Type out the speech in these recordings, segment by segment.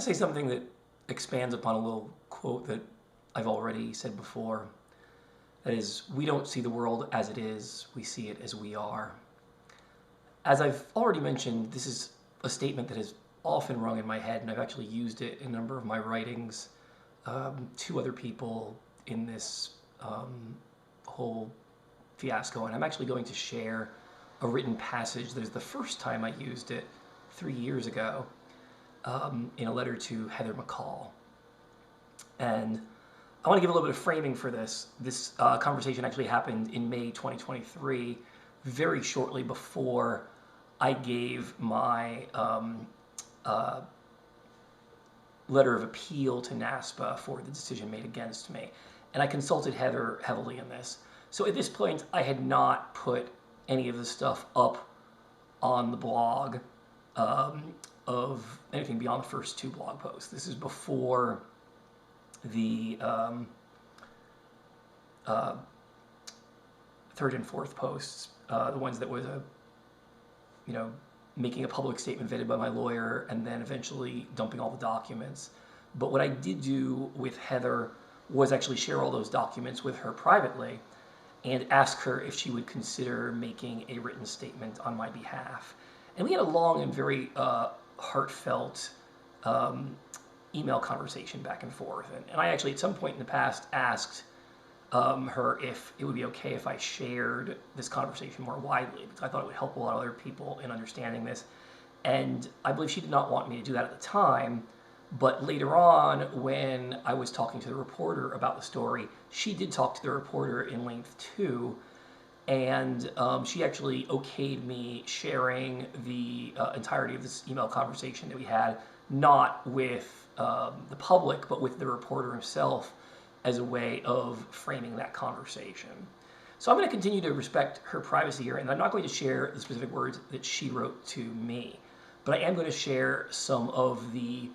to say something that expands upon a little quote that I've already said before. That is, we don't see the world as it is, we see it as we are. As I've already mentioned, this is a statement that has often rung in my head, and I've actually used it in a number of my writings to other people in this whole fiasco. And I'm actually going to share a written passage that is the first time I used it 3 years ago in a letter to Heather McCall. And I want to give a little bit of framing for this. This conversation actually happened in May 2023, very shortly before I gave my letter of appeal to NASPA for the decision made against me. And I consulted Heather heavily in this. So at this point, I had not put any of the stuff up on the blog of anything beyond the first 2 blog posts. This is before the 3rd and 4th posts, the ones that was making a public statement vetted by my lawyer and then eventually dumping all the documents. But what I did do with Heather was actually share all those documents with her privately and ask her if she would consider making a written statement on my behalf. And we had a long and very heartfelt email conversation back and forth. And I actually, at some point in the past, asked her if it would be okay if I shared this conversation more widely, because I thought it would help a lot of other people in understanding this. And I believe she did not want me to do that at the time. But later on, when I was talking to the reporter about the story, she did talk to the reporter in length too. And she actually okayed me sharing the entirety of this email conversation that we had, not with the public, but with the reporter himself, as a way of framing that conversation. So I'm going to continue to respect her privacy here, and I'm not going to share the specific words that she wrote to me, but I am going to share some of the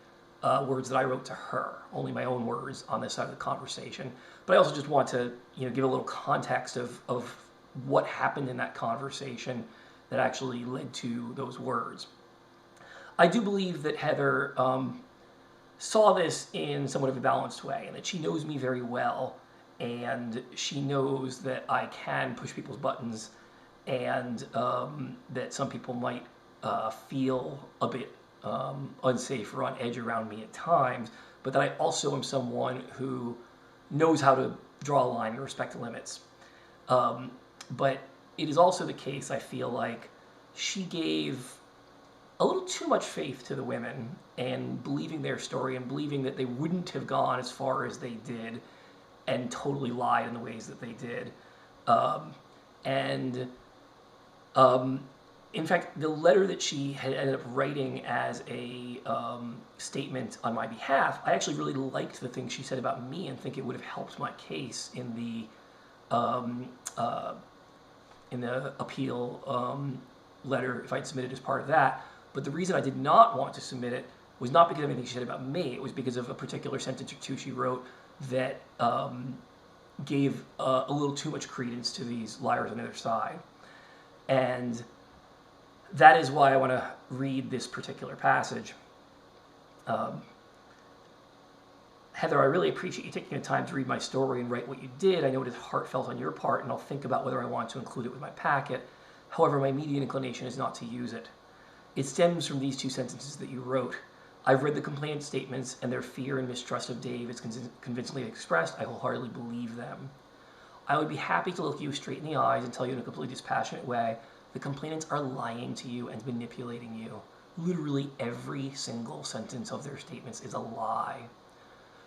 words that I wrote to her, only my own words on this side of the conversation. But I also just want to give a little context of what happened in that conversation that actually led to those words. I do believe that Heather saw this in somewhat of a balanced way, and that she knows me very well, and she knows that I can push people's buttons, and that some people might feel a bit unsafe or on edge around me at times, but that I also am someone who knows how to draw a line and respect the limits. But it is also the case, I feel like, she gave a little too much faith to the women and believing their story and believing that they wouldn't have gone as far as they did and totally lied in the ways that they did. In fact, the letter that she had ended up writing as a statement on my behalf, I actually really liked the things she said about me and think it would have helped my case in the appeal letter if I'd submitted as part of that. But the reason I did not want to submit it was not because of anything she said about me. It was because of a particular sentence or two she wrote that gave a little too much credence to these liars on the other side. And that is why I want to read this particular passage. Heather, I really appreciate you taking the time to read my story and write what you did. I know it is heartfelt on your part, and I'll think about whether I want to include it with my packet. However, my immediate inclination is not to use it. It stems from these 2 sentences that you wrote. I've read the complainant statements, and their fear and mistrust of Dave is convincingly expressed. I wholeheartedly believe them. I would be happy to look you straight in the eyes and tell you in a completely dispassionate way the complainants are lying to you and manipulating you. Literally every single sentence of their statements is a lie.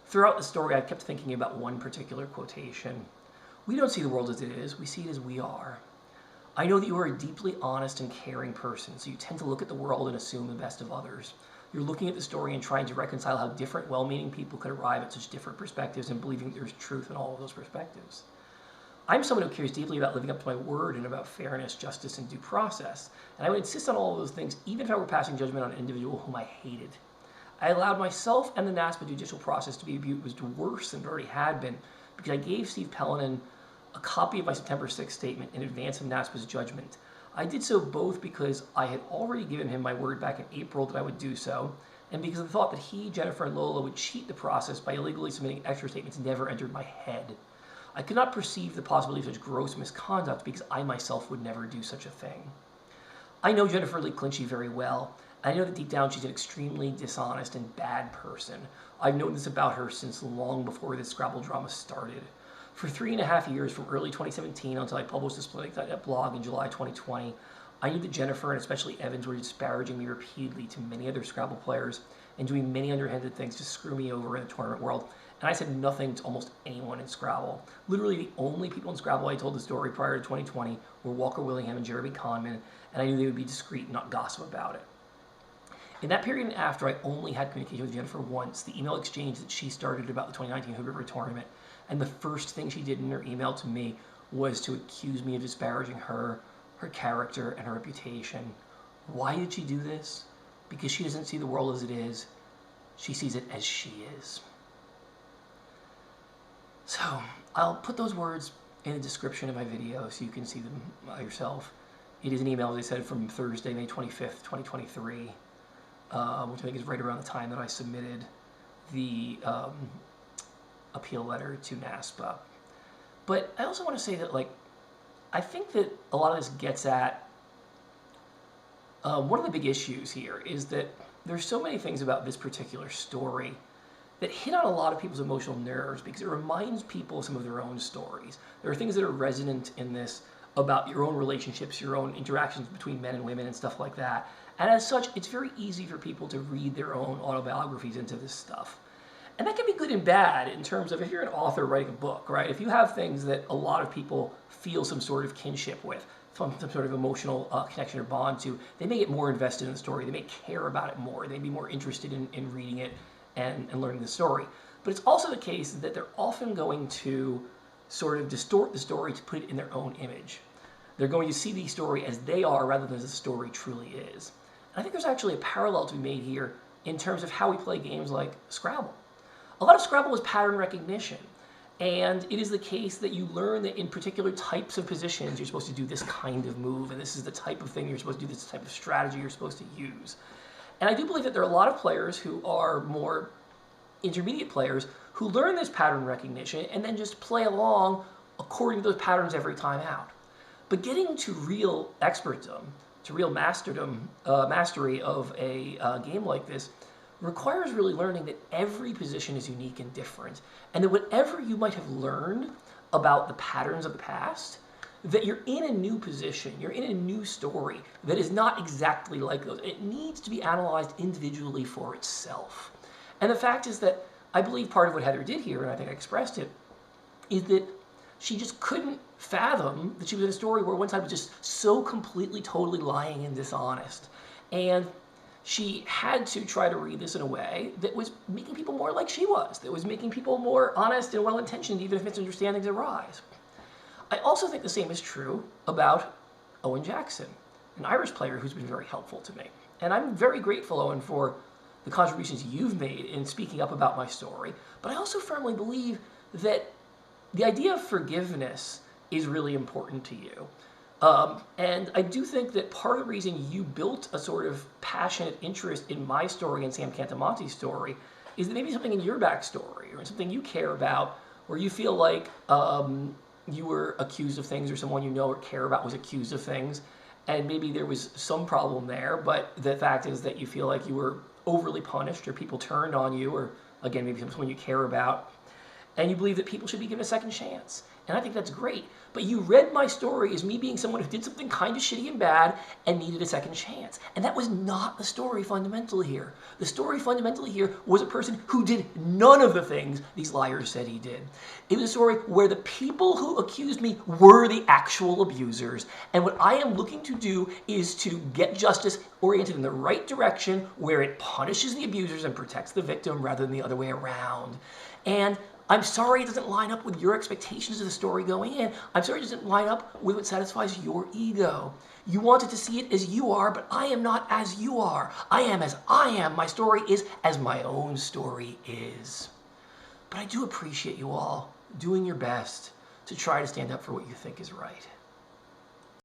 Throughout the story, I've kept thinking about one particular quotation. We don't see the world as it is, we see it as we are. I know that you are a deeply honest and caring person, so you tend to look at the world and assume the best of others. You're looking at the story and trying to reconcile how different, well-meaning people could arrive at such different perspectives and believing there's truth in all of those perspectives. I'm someone who cares deeply about living up to my word and about fairness, justice, and due process, and I would insist on all of those things even if I were passing judgment on an individual whom I hated. I allowed myself and the NASPA judicial process to be abused worse than it already had been because I gave Steve Pellenin a copy of my September 6th statement in advance of NASPA's judgment. I did so both because I had already given him my word back in April that I would do so, and because of the thought that he, Jennifer, and Lola would cheat the process by illegally submitting extra statements never entered my head. I could not perceive the possibility of such gross misconduct because I myself would never do such a thing. I know Jennifer Lee Clinchy very well. I know that deep down she's an extremely dishonest and bad person. I've known this about her since long before this Scrabble drama started. For 3.5 years, from early 2017 until I published this blog in July 2020, I knew that Jennifer and especially Evans were disparaging me repeatedly to many other Scrabble players and doing many underhanded things to screw me over in the tournament world. And I said nothing to almost anyone in Scrabble. Literally the only people in Scrabble I told the story prior to 2020 were Walker Willingham and Jeremy Conman, and I knew they would be discreet and not gossip about it. In that period and after, I only had communication with Jennifer once, the email exchange that she started about the 2019 Hood River tournament, and the first thing she did in her email to me was to accuse me of disparaging her, her character, and her reputation. Why did she do this? Because she doesn't see the world as it is. She sees it as she is. So, I'll put those words in the description of my video so you can see them yourself. It is an email, as I said, from Thursday, May 25th, 2023, which I think is right around the time that I submitted the appeal letter to NASPA. But I also want to say that, I think that a lot of this gets at one of the big issues here is that there's so many things about this particular story that hit on a lot of people's emotional nerves because it reminds people of some of their own stories. There are things that are resonant in this about your own relationships, your own interactions between men and women and stuff like that. And as such, it's very easy for people to read their own autobiographies into this stuff. And that can be good and bad in terms of if you're an author writing a book, right? If you have things that a lot of people feel some sort of kinship with, some sort of emotional connection or bond to, they may get more invested in the story. They may care about it more. They may be more interested in reading it and learning the story. But it's also the case that they're often going to sort of distort the story to put it in their own image. They're going to see the story as they are rather than as the story truly is. And I think there's actually a parallel to be made here in terms of how we play games like Scrabble. A lot of Scrabble is pattern recognition. And it is the case that you learn that in particular types of positions, you're supposed to do this kind of move, and this is the type of thing you're supposed to do, this type of strategy you're supposed to use. And I do believe that there are a lot of players who are more intermediate players who learn this pattern recognition and then just play along according to those patterns every time out. But getting to real expertdom, to real mastery of a game like this, requires really learning that every position is unique and different, and that whatever you might have learned about the patterns of the past, that you're in a new position, you're in a new story that is not exactly like those. It needs to be analyzed individually for itself. And the fact is that I believe part of what Heather did here, and I think I expressed it, is that she just couldn't fathom that she was in a story where one side was just so completely, totally lying and dishonest. And she had to try to read this in a way that was making people more like she was, that was making people more honest and well-intentioned, even if misunderstandings arise. I also think the same is true about Eoin Jackson, an Irish player who's been very helpful to me. And I'm very grateful, Eoin, for the contributions you've made in speaking up about my story. But I also firmly believe that the idea of forgiveness is really important to you. And I do think that part of the reason you built a sort of passionate interest in my story and Sam Cantamonte's story is that maybe something in your backstory or something you care about where you feel like you were accused of things or someone you know or care about was accused of things, and maybe there was some problem there, but the fact is that you feel like you were overly punished or people turned on you, or again, maybe someone you care about, and you believe that people should be given a second chance. And I think that's great. But you read my story as me being someone who did something kind of shitty and bad and needed a second chance. And that was not the story fundamentally here. The story fundamentally here was a person who did none of the things these liars said he did. It was a story where the people who accused me were the actual abusers. And what I am looking to do is to get justice oriented in the right direction where it punishes the abusers and protects the victim rather than the other way around. And I'm sorry it doesn't line up with your expectations of the story going in. I'm sorry it doesn't line up with what satisfies your ego. You wanted to see it as you are, but I am not as you are. I am as I am. My story is as my own story is. But I do appreciate you all doing your best to try to stand up for what you think is right.